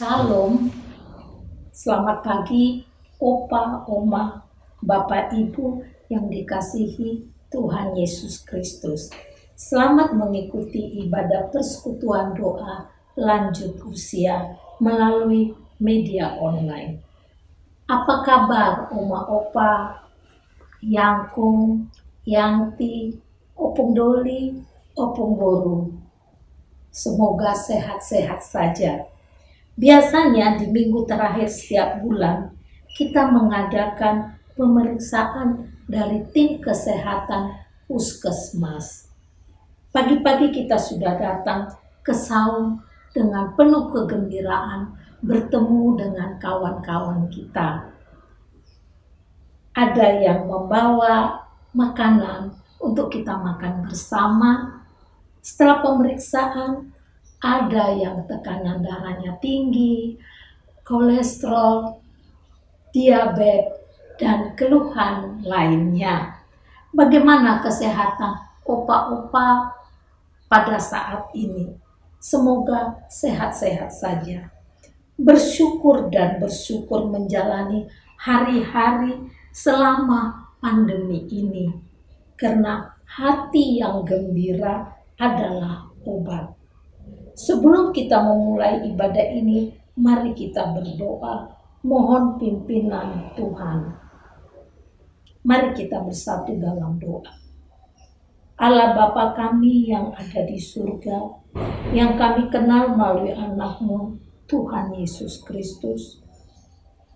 Shalom, selamat pagi Opa, Oma, Bapak, Ibu yang dikasihi Tuhan Yesus Kristus. Selamat mengikuti ibadah persekutuan doa lanjut usia melalui media online. Apa kabar Oma, Opa, Yangkung, Yangti, Opung Doli, Opung Boru? Semoga sehat-sehat saja. Biasanya di minggu terakhir setiap bulan, kita mengadakan pemeriksaan dari tim kesehatan puskesmas. Pagi-pagi kita sudah datang ke saung dengan penuh kegembiraan bertemu dengan kawan-kawan kita. Ada yang membawa makanan untuk kita makan bersama. Setelah pemeriksaan, ada yang tekanan darahnya tinggi, kolesterol, diabetes, dan keluhan lainnya. Bagaimana kesehatan opa-opa pada saat ini? Semoga sehat-sehat saja. Bersyukur dan bersyukur menjalani hari-hari selama pandemi ini. Karena hati yang gembira adalah obat. Sebelum kita memulai ibadah ini, mari kita berdoa, mohon pimpinan Tuhan. Mari kita bersatu dalam doa. Allah Bapa kami yang ada di surga, yang kami kenal melalui anak-Mu, Tuhan Yesus Kristus.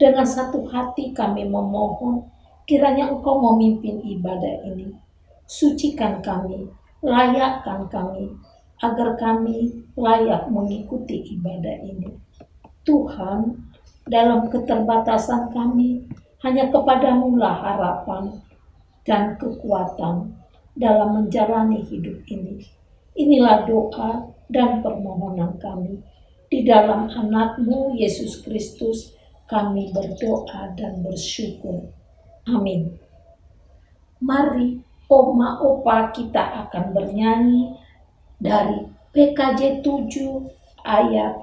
Dengan satu hati kami memohon, kiranya Engkau memimpin ibadah ini. Sucikan kami, layakkan kami, agar kami layak mengikuti ibadah ini. Tuhan, dalam keterbatasan kami, hanya kepadamu lah harapan dan kekuatan dalam menjalani hidup ini. Inilah doa dan permohonan kami. Di dalam anak-Mu Yesus Kristus kami berdoa dan bersyukur. Amin. Mari Oma Opa kita akan bernyanyi dari PKJ 7 ayat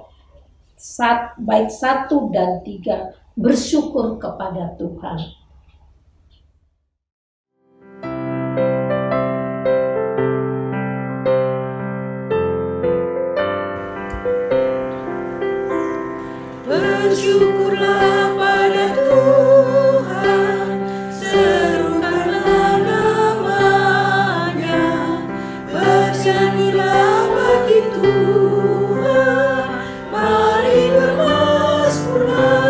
bait 1 dan 3, bersyukur kepada Tuhan. Bersyukurlah pada Tuhan, serukanlah namanya, bernyanyilah bagi Tuhan, mari bermazmurlah.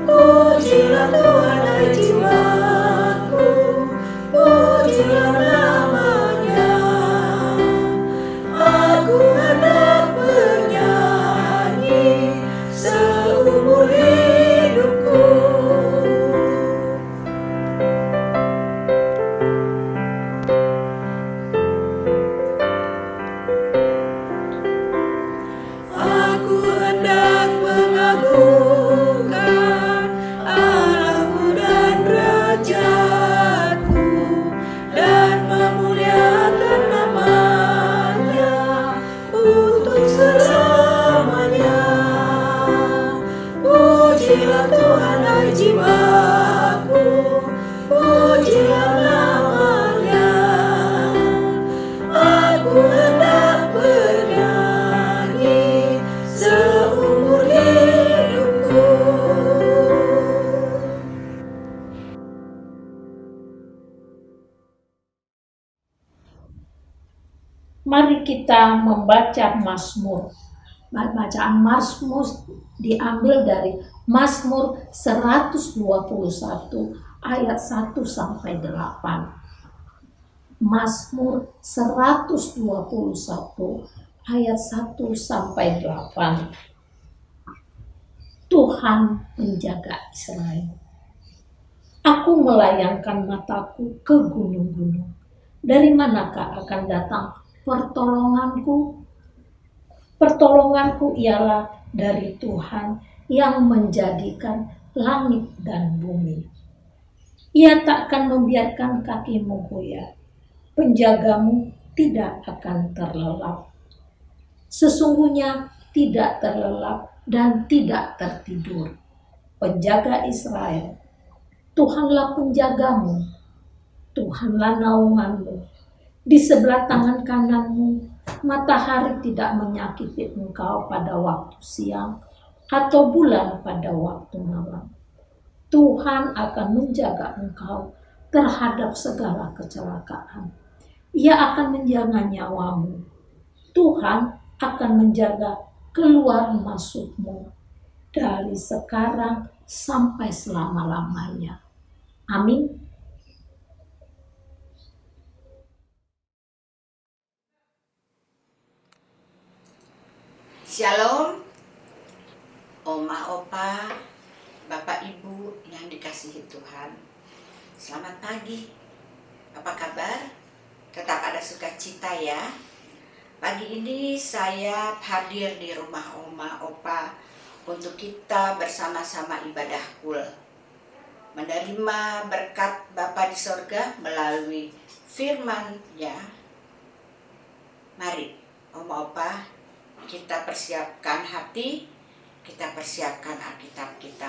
Pujilah Tuhan hai jiwaku, pujilah namanya. Aku hendak bernyanyi seumur hidupku. Aku hendak mengagungkan Allah-Mu dan Raja-Ku, dan memuliakan nama-Nya untuk selamanya. Pujilah Tuhan hai jiwaku, pujilah namanya. Aku hendak bernyanyi seumur hidupku. Mari kita membaca Mazmur. Bacaan Mazmur diambil dari Mazmur 121 ayat 1 sampai 8. Mazmur 121 ayat 1 sampai 8. Tuhan menjaga Israel. Aku melayangkan mataku ke gunung-gunung. Dari manakah akan datang pertolonganku? Pertolonganku ialah dari Tuhan yang menjadikan langit dan bumi. Ia takkan membiarkan kakimu goyah. Penjagamu tidak akan terlelap. Sesungguhnya tidak terlelap dan tidak tertidur. Penjaga Israel, Tuhanlah penjagamu, Tuhanlah naunganmu. Di sebelah tangan kananmu, matahari tidak menyakiti engkau pada waktu siang, atau bulan pada waktu malam. Tuhan akan menjaga engkau terhadap segala kecelakaan. Ia akan menjaga nyawamu. Tuhan akan menjaga keluar masukmu dari sekarang sampai selama-lamanya. Amin. Shalom, Oma, Opa, Bapak, Ibu yang dikasihi Tuhan. Selamat pagi, apa kabar? Tetap ada sukacita ya. Pagi ini saya hadir di rumah Oma, Opa untuk kita bersama-sama ibadah kul. Menerima berkat Bapa di sorga melalui firman-Nya. Mari, Oma, Opa, kita persiapkan hati, kita persiapkan Alkitab kita.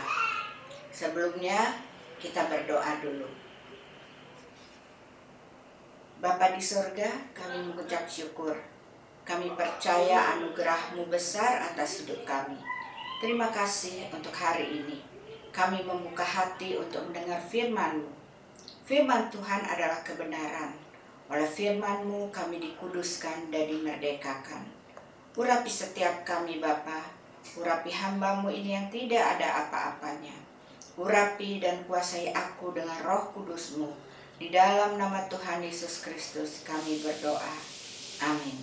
Sebelumnya kita berdoa dulu. Bapa di sorga, kami mengucap syukur. Kami percaya anugerah-Mu besar atas hidup kami. Terima kasih untuk hari ini. Kami membuka hati untuk mendengar firman-Mu. Firman Tuhan adalah kebenaran. Oleh firman-Mu kami dikuduskan dan dimerdekakan. Urapi setiap kami Bapa, urapi hamba-Mu ini yang tidak ada apa-apanya. Urapi dan kuasai aku dengan Roh Kudus-Mu. Di dalam nama Tuhan Yesus Kristus kami berdoa. Amin.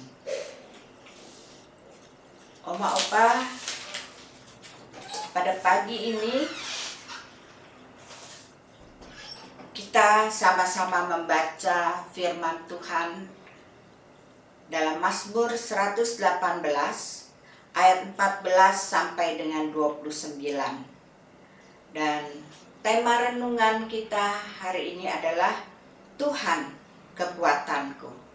Oma, Opa, pada pagi ini kita sama-sama membaca firman Tuhan dalam Mazmur 118 ayat 14 sampai dengan 29. Dan tema renungan kita hari ini adalah Tuhan kekuatanku.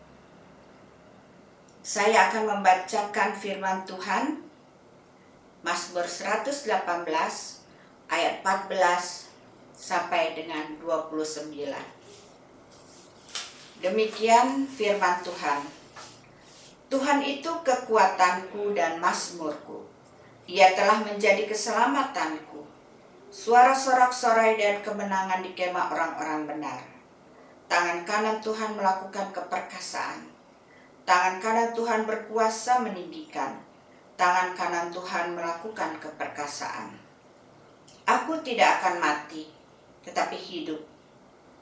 Saya akan membacakan firman Tuhan Mazmur 118 ayat 14 sampai dengan 29. Demikian firman Tuhan. Tuhan itu kekuatanku dan mazmurku. Ia telah menjadi keselamatanku. Suara sorak-sorai dan kemenangan di kemah orang-orang benar. Tangan kanan Tuhan melakukan keperkasaan. Tangan kanan Tuhan berkuasa meninggikan. Tangan kanan Tuhan melakukan keperkasaan. Aku tidak akan mati, tetapi hidup.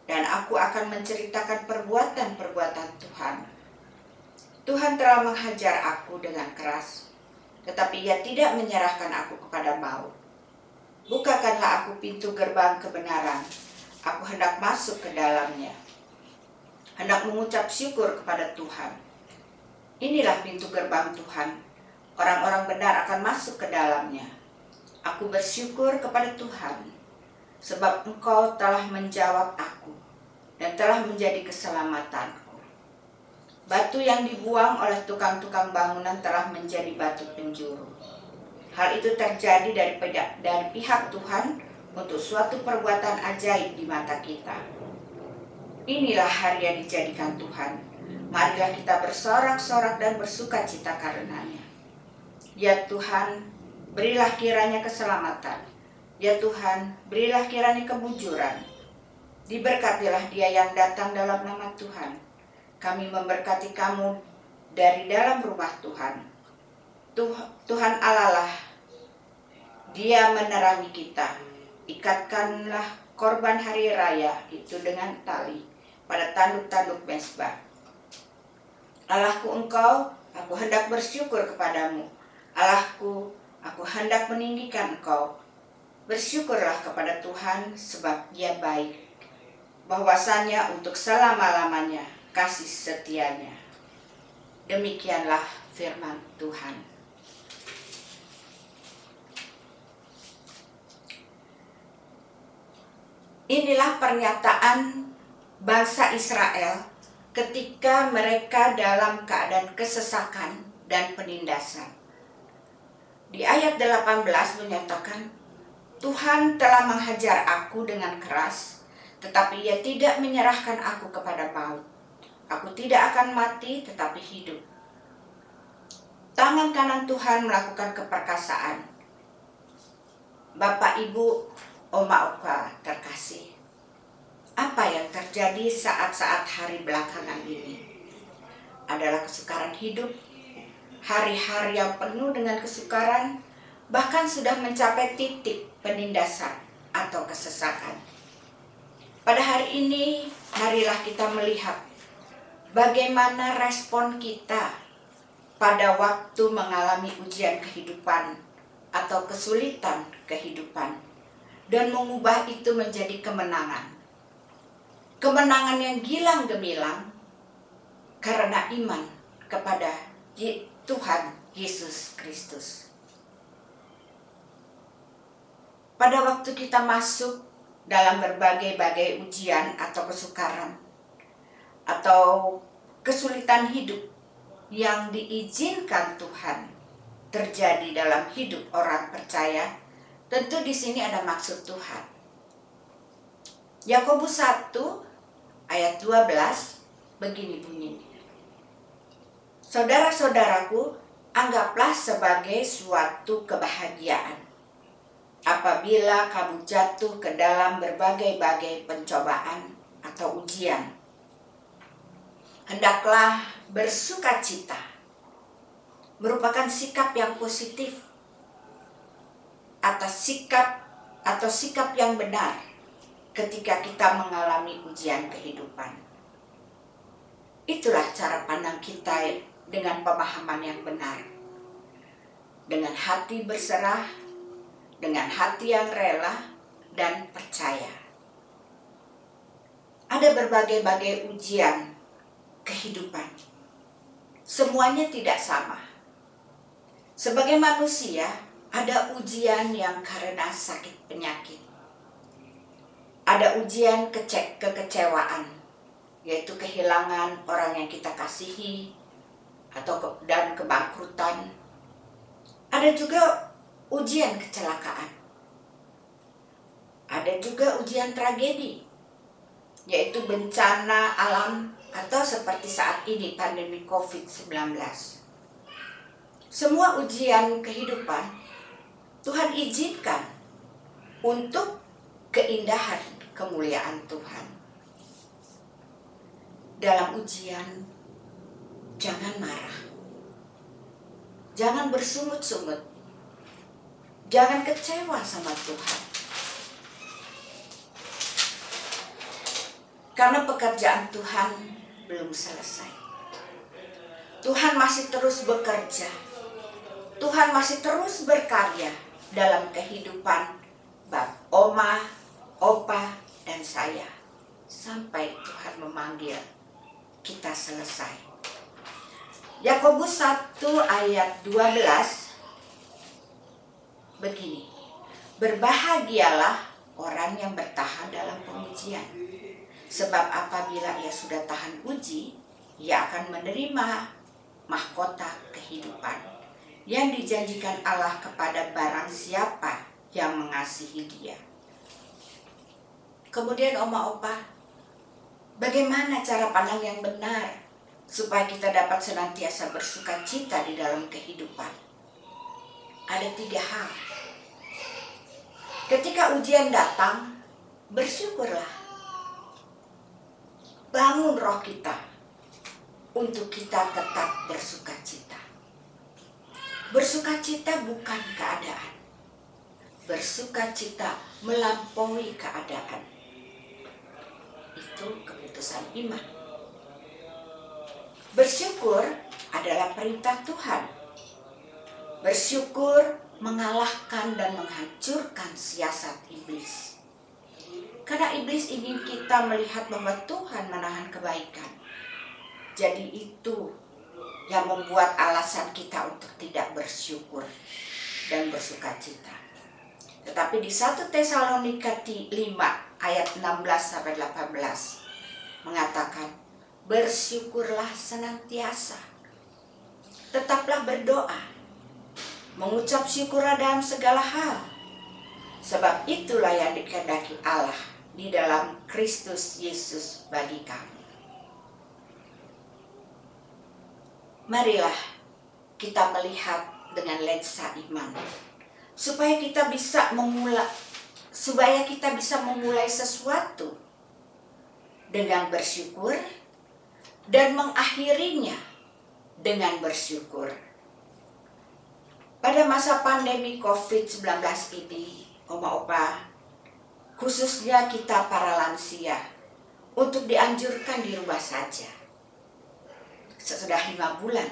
Dan aku akan menceritakan perbuatan-perbuatan Tuhan. Tuhan telah menghajar aku dengan keras, tetapi Ia tidak menyerahkan aku kepada maut. Bukakanlah aku pintu gerbang kebenaran, aku hendak masuk ke dalamnya. Hendak mengucap syukur kepada Tuhan. Inilah pintu gerbang Tuhan, orang-orang benar akan masuk ke dalamnya. Aku bersyukur kepada Tuhan, sebab Engkau telah menjawab aku, dan telah menjadi keselamatanku. Batu yang dibuang oleh tukang-tukang bangunan telah menjadi batu penjuru. Hal itu terjadi dari pihak Tuhan untuk suatu perbuatan ajaib di mata kita. Inilah hari yang dijadikan Tuhan. Marilah kita bersorak-sorak dan bersuka cita karenanya. Ya Tuhan, berilah kiranya keselamatan. Ya Tuhan, berilah kiranya kemujuran. Diberkatilah dia yang datang dalam nama Tuhan. Kami memberkati kamu dari dalam rumah Tuhan. Tuhan Allah lah, Dia menerangi kita. Ikatkanlah korban hari raya itu dengan tali pada tanduk-tanduk mezbah. Allahku Engkau, aku hendak bersyukur kepadamu. Allahku, aku hendak meninggikan Engkau. Bersyukurlah kepada Tuhan sebab Dia baik. Bahwasannya untuk selama-lamanya kasih setianya. Demikianlah firman Tuhan. Inilah pernyataan bangsa Israel ketika mereka dalam keadaan kesesakan dan penindasan. Di ayat 18 menyatakan, Tuhan telah menghajar aku dengan keras, tetapi Ia tidak menyerahkan aku kepada maut. Aku tidak akan mati, tetapi hidup. Tangan kanan Tuhan melakukan keperkasaan. Bapak, Ibu, Oma, Opa terkasih, apa yang terjadi saat-saat hari belakangan ini adalah kesukaran hidup, hari-hari yang penuh dengan kesukaran, bahkan sudah mencapai titik penindasan atau kesesakan. Pada hari ini, marilah kita melihat bagaimana respon kita pada waktu mengalami ujian kehidupan atau kesulitan kehidupan dan mengubah itu menjadi kemenangan. Kemenangan yang gilang gemilang karena iman kepada Tuhan Yesus Kristus. Pada waktu kita masuk dalam berbagai-bagai ujian atau kesukaran atau kesulitan hidup yang diizinkan Tuhan terjadi dalam hidup orang percaya, tentu di sini ada maksud Tuhan. Yakobus 1 ayat 12 begini bunyinya. Saudara-saudaraku, anggaplah sebagai suatu kebahagiaan apabila kamu jatuh ke dalam berbagai-bagai pencobaan atau ujian. Hendaklah bersukacita, merupakan sikap yang positif atas sikap yang benar ketika kita mengalami ujian kehidupan. Itulah cara pandang kita dengan pemahaman yang benar, dengan hati berserah, dengan hati yang rela dan percaya. Ada berbagai-bagai ujian kehidupan. Semuanya tidak sama. Sebagai manusia, ada ujian yang karena sakit penyakit. Ada ujian kekecewaan, yaitu kehilangan orang yang kita kasihi dan kebangkrutan. Ada juga ujian kecelakaan. Ada juga ujian tragedi, yaitu bencana alam atau seperti saat ini pandemi COVID-19. Semua ujian kehidupan Tuhan izinkan untuk keindahan kemuliaan Tuhan. Dalam ujian, jangan marah, jangan bersungut-sungut, jangan kecewa sama Tuhan. Karena pekerjaan Tuhan belum selesai. Tuhan masih terus bekerja. Tuhan masih terus berkarya dalam kehidupan Oma, Opa, dan saya. Sampai Tuhan memanggil kita selesai. Yakobus 1 ayat 12 begini. Berbahagialah orang yang bertahan dalam pengujian. Sebab apabila ia sudah tahan uji, ia akan menerima mahkota kehidupan yang dijanjikan Allah kepada barang siapa yang mengasihi Dia. Kemudian Oma Opa, bagaimana cara pandang yang benar supaya kita dapat senantiasa bersukacita di dalam kehidupan? Ada 3 hal. Ketika ujian datang, bersyukurlah. Bangun roh kita untuk kita tetap bersukacita. Bersukacita bukan keadaan. Bersukacita melampaui keadaan. Itu keputusan iman. Bersyukur adalah perintah Tuhan. Bersyukur mengalahkan dan menghancurkan siasat iblis. Karena iblis ingin kita melihat bahwa Tuhan menahan kebaikan. Jadi itu yang membuat alasan kita untuk tidak bersyukur dan bersukacita. Tetapi di 1 Tesalonika 5 ayat 16-18 mengatakan, bersyukurlah senantiasa, tetaplah berdoa, mengucap syukurlah dalam segala hal. Sebab itulah yang dikehendaki Allah di dalam Kristus Yesus bagi kamu. Marilah kita melihat dengan lensa iman, supaya kita bisa memulai sesuatu dengan bersyukur dan mengakhirinya dengan bersyukur. Pada masa pandemi COVID-19 ini, Oma Opa, khususnya kita para lansia, untuk dianjurkan di rumah saja. Sesudah 5 bulan,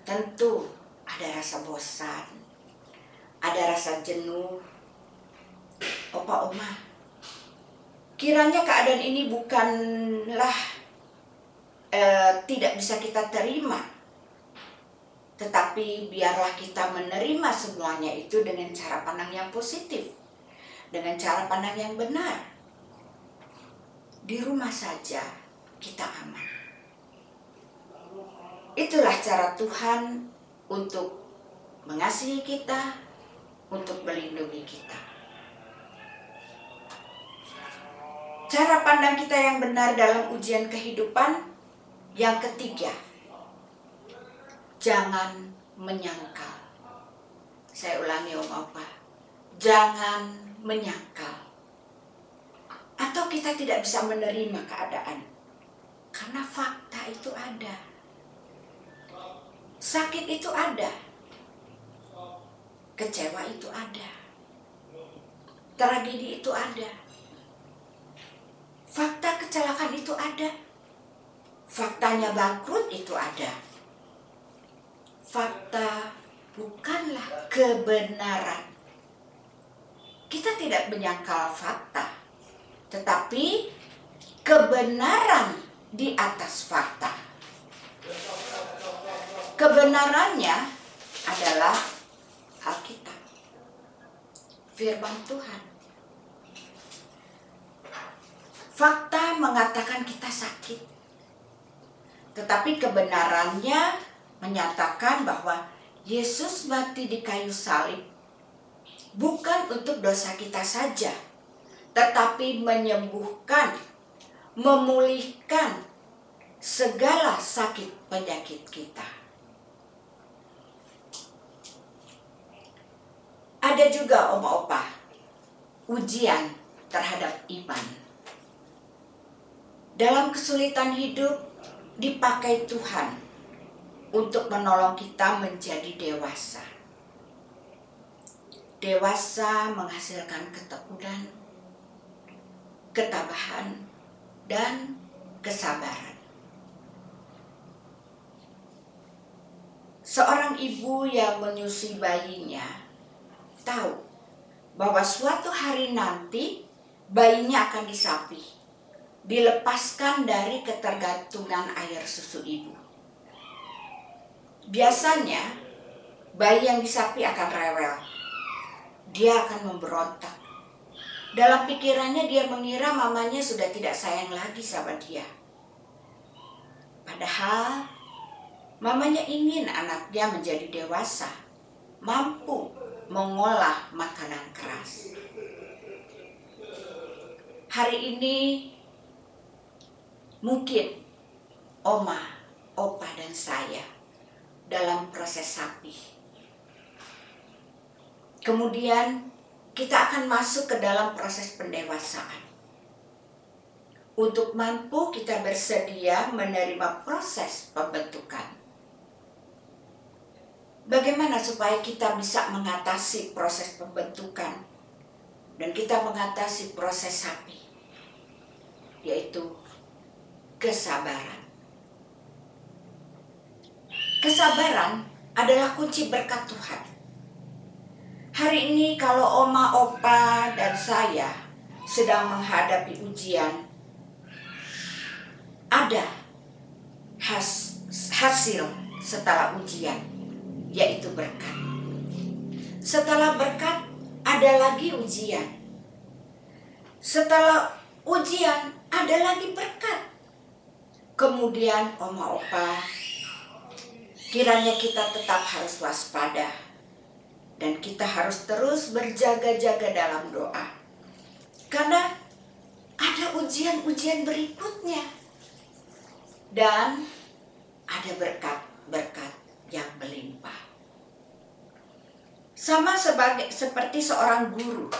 tentu ada rasa bosan, ada rasa jenuh. Opa, Oma, kiranya keadaan ini bukanlah tidak bisa kita terima, tetapi biarlah kita menerima semuanya itu dengan cara pandang yang positif, dengan cara pandang yang benar. Di rumah saja kita aman. Itulah cara Tuhan untuk mengasihi kita, untuk melindungi kita. Cara pandang kita yang benar dalam ujian kehidupan yang ketiga, jangan menyangkal. Saya ulangi Om Opa, jangan menyangkal. Atau kita tidak bisa menerima keadaan, karena fakta itu ada. Sakit itu ada, kecewa itu ada, tragedi itu ada, fakta kecelakaan itu ada, faktanya bangkrut itu ada. Fakta bukanlah kebenaran. Kita tidak menyangkal fakta, tetapi kebenaran di atas fakta. Kebenarannya adalah Alkitab, firman Tuhan. Fakta mengatakan kita sakit, tetapi kebenarannya menyatakan bahwa Yesus mati di kayu salib bukan untuk dosa kita saja, tetapi menyembuhkan, memulihkan segala sakit penyakit kita. Ada juga Oma Opa, ujian terhadap iman. Dalam kesulitan hidup dipakai Tuhan untuk menolong kita menjadi dewasa. Dewasa menghasilkan ketekunan, ketabahan, dan kesabaran. Seorang ibu yang menyusui bayinya tahu bahwa suatu hari nanti bayinya akan disapih, dilepaskan dari ketergantungan air susu ibu. Biasanya bayi yang disapi akan rewel, dia akan memberontak. Dalam pikirannya dia mengira mamanya sudah tidak sayang lagi sama dia. Padahal mamanya ingin anaknya menjadi dewasa, mampu mengolah makanan keras. Hari ini mungkin Oma, Opa, dan saya dalam proses sapih. Kemudian kita akan masuk ke dalam proses pendewasaan. Untuk mampu kita bersedia menerima proses pembentukan. Bagaimana supaya kita bisa mengatasi proses pembentukan dan kita mengatasi proses sapih, yaitu kesabaran. Kesabaran adalah kunci berkat Tuhan. Hari ini kalau Oma, Opa, dan saya sedang menghadapi ujian, ada hasil setelah ujian, yaitu berkat. Setelah berkat, ada lagi ujian. Setelah ujian, ada lagi berkat. Kemudian Oma, Opa kiranya kita tetap harus waspada dan kita harus terus berjaga-jaga dalam doa. Karena ada ujian-ujian berikutnya dan ada berkat-berkat yang melimpah. Sama seperti seorang guru.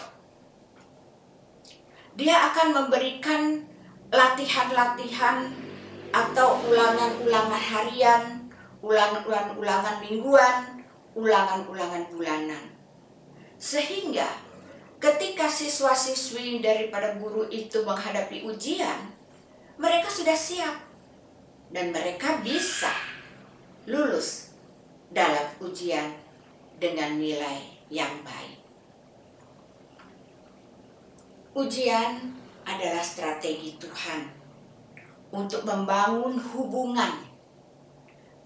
Dia akan memberikan latihan-latihan atau ulangan-ulangan harian, ulangan-ulangan mingguan, ulangan-ulangan bulanan. Sehingga ketika siswa-siswi daripada guru itu menghadapi ujian, mereka sudah siap dan mereka bisa lulus dalam ujian dengan nilai yang baik. Ujian adalah strategi Tuhan untuk membangun hubungan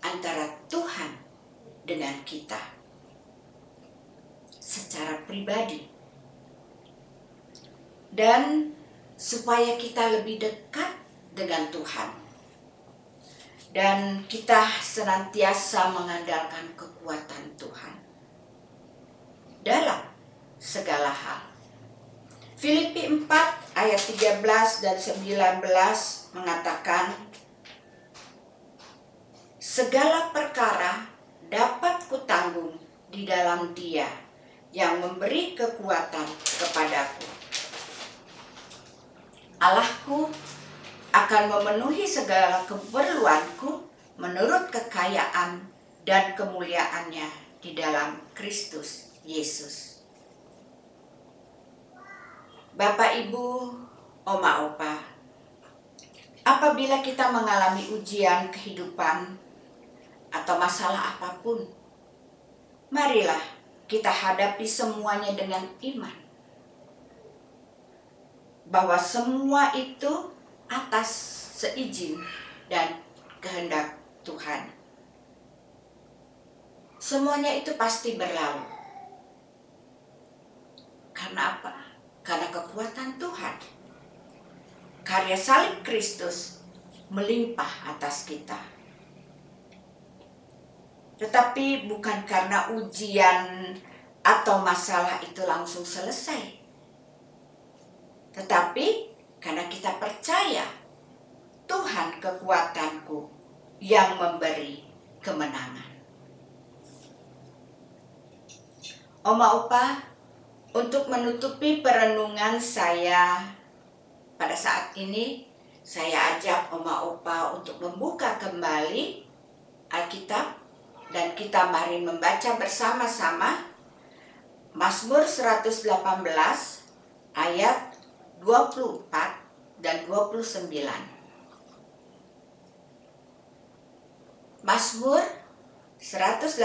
antara Tuhan dengan kita secara pribadi, dan supaya kita lebih dekat dengan Tuhan dan kita senantiasa mengandalkan kekuatan Tuhan dalam segala hal. Filipi 4 ayat 13 dan 19 mengatakan, segala perkara dapat kutanggung di dalam Dia yang memberi kekuatan kepadaku. Allahku akan memenuhi segala keperluanku menurut kekayaan dan kemuliaannya di dalam Kristus Yesus. Bapak, Ibu, Oma, Opa, apabila kita mengalami ujian kehidupan atau masalah apapun, marilah kita hadapi semuanya dengan iman. Bahwa semua itu atas seizin dan kehendak Tuhan. Semuanya itu pasti berlalu. Karena apa? Karena kekuatan Tuhan. Karya salib Kristus melimpah atas kita. Tetapi bukan karena ujian atau masalah itu langsung selesai. Tetapi karena kita percaya Tuhan kekuatanku yang memberi kemenangan. Oma, Opa, untuk menutupi perenungan saya pada saat ini, saya ajak Oma, Opa untuk membuka kembali Alkitab dan kita mari membaca bersama-sama Mazmur 118 ayat 24 dan 29. Mazmur 118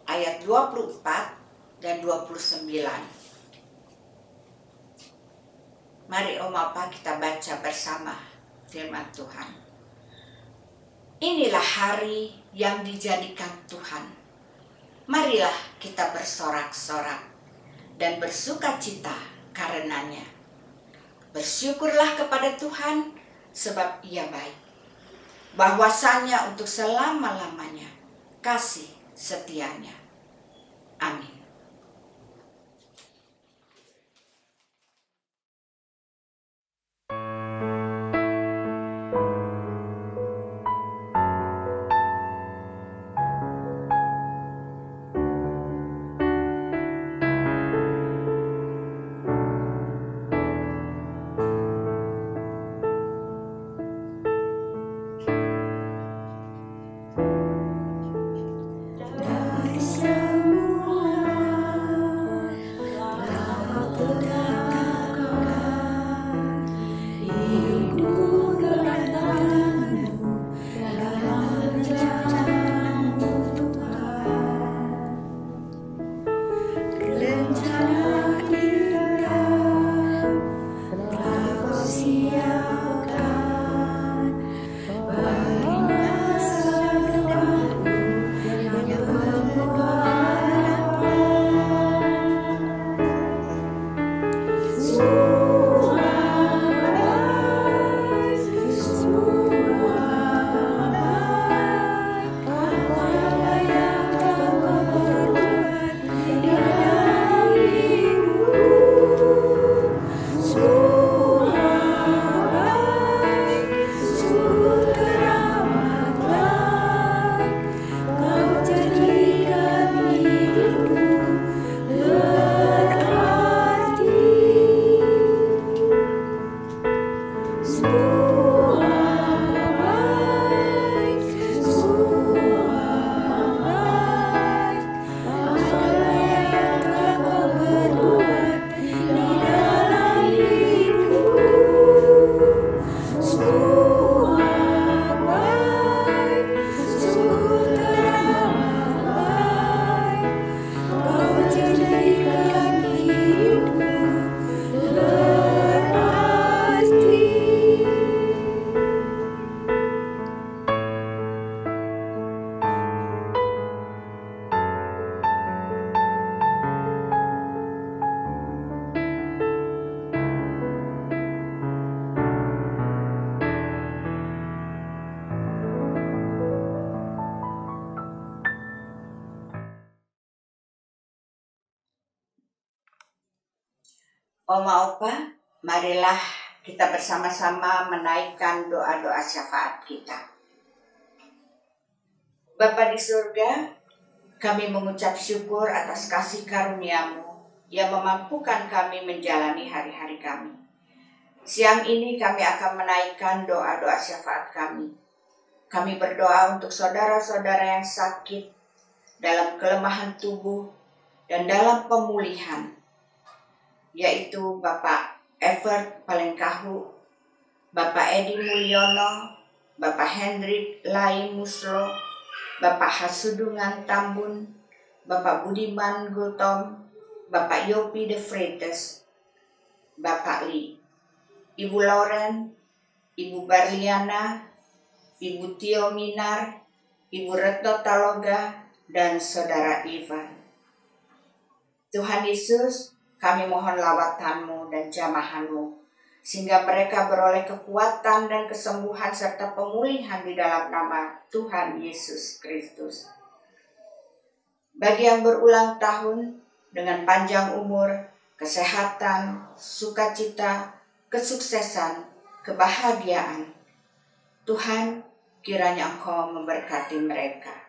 ayat 24 dan 29. Mari Oma, Opa, kita baca bersama firman Tuhan. Inilah hari yang dijadikan Tuhan. Marilah kita bersorak-sorak dan bersukacita karenanya. Bersyukurlah kepada Tuhan sebab Ia baik. Bahwasanya untuk selama-lamanya kasih setianya. Amin. Oma Opa, marilah kita bersama-sama menaikkan doa-doa syafaat kita. Bapa di surga, kami mengucap syukur atas kasih karunia-Mu yang memampukan kami menjalani hari-hari kami. Siang ini kami akan menaikkan doa-doa syafaat kami. Kami berdoa untuk saudara-saudara yang sakit, dalam kelemahan tubuh, dan dalam pemulihan, yaitu Bapak Evert Palengkahu, Bapak Edi Mulyono, Bapak Hendrik Lai Muslo, Bapak Hasudungan Tambun, Bapak Budiman Gultom, Bapak Yopi De Freites, Bapak Li, Ibu Loren, Ibu Barliana, Ibu Tio Minar, Ibu Retno Taloga, dan Saudara Ivan. Tuhan Yesus, kami mohon lawatan-Mu dan jamahan-Mu, sehingga mereka beroleh kekuatan dan kesembuhan serta pemulihan di dalam nama Tuhan Yesus Kristus. Bagi yang berulang tahun, dengan panjang umur, kesehatan, sukacita, kesuksesan, kebahagiaan, Tuhan, kiranya Engkau memberkati mereka.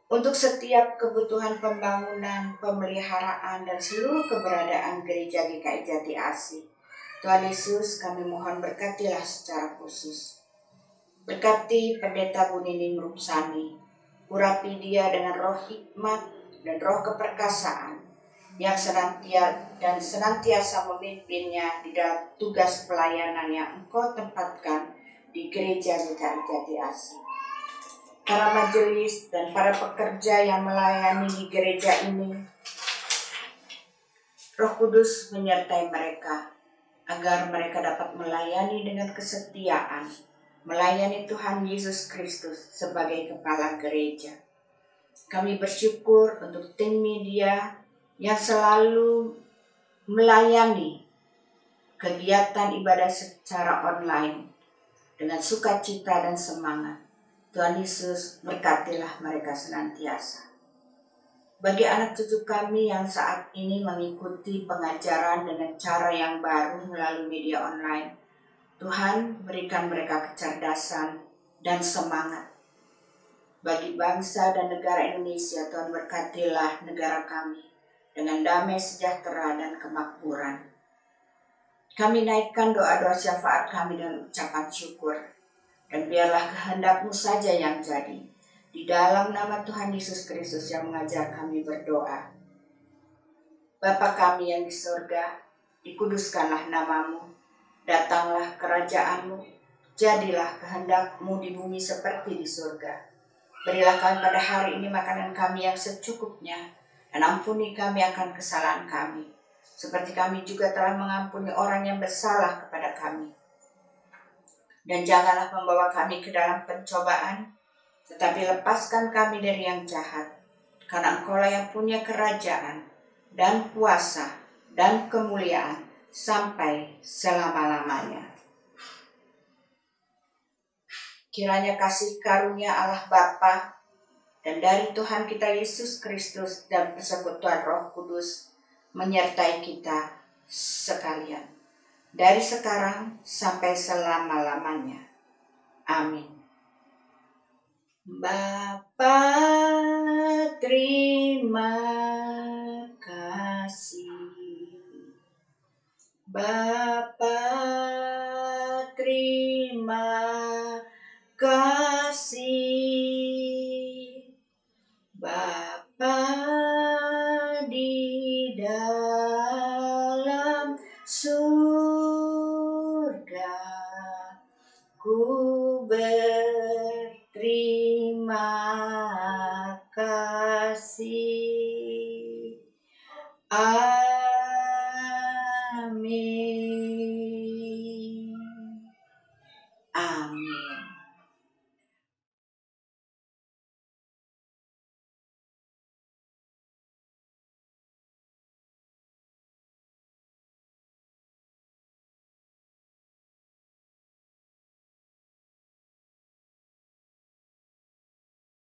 Untuk setiap kebutuhan pembangunan, pemeliharaan, dan seluruh keberadaan gereja GKI Jati Asih, Tuhan Yesus, kami mohon berkatilah secara khusus. Berkati Pendeta Bu Nining Rumsani, urapi dia dengan roh hikmat dan roh keperkasaan yang senantiasa memimpinnya di dalam tugas pelayanan yang Engkau tempatkan di gereja GKI Jati Asih. Para majelis dan para pekerja yang melayani di gereja ini, Roh Kudus menyertai mereka agar mereka dapat melayani dengan kesetiaan, melayani Tuhan Yesus Kristus sebagai kepala gereja. Kami bersyukur untuk tim media yang selalu melayani kegiatan ibadah secara online dengan sukacita dan semangat. Tuhan Yesus, berkatilah mereka senantiasa. Bagi anak cucu kami yang saat ini mengikuti pengajaran dengan cara yang baru melalui media online, Tuhan, berikan mereka kecerdasan dan semangat. Bagi bangsa dan negara Indonesia, Tuhan, berkatilah negara kami dengan damai, sejahtera, dan kemakmuran. Kami naikkan doa-doa syafaat kami dengan ucapan syukur. Dan biarlah kehendak-Mu saja yang jadi. Di dalam nama Tuhan Yesus Kristus yang mengajar kami berdoa. Bapa kami yang di surga, dikuduskanlah nama-Mu. Datanglah kerajaan-Mu. Jadilah kehendak-Mu di bumi seperti di surga. Berilah kami pada hari ini makanan kami yang secukupnya. Dan ampuni kami akan kesalahan kami. Seperti kami juga telah mengampuni orang yang bersalah kepada kami. Dan janganlah membawa kami ke dalam pencobaan, tetapi lepaskan kami dari yang jahat. Karena Engkau-lah yang punya kerajaan, dan kuasa, dan kemuliaan, sampai selama-lamanya. Kiranya kasih karunia Allah Bapa, dan dari Tuhan kita Yesus Kristus, dan persekutuan Roh Kudus, menyertai kita sekalian. Dari sekarang sampai selama-lamanya. Amin. Bapa, terima kasih. Bapa, berterima kasih. Bapa di dalam surga, ku berterima kasih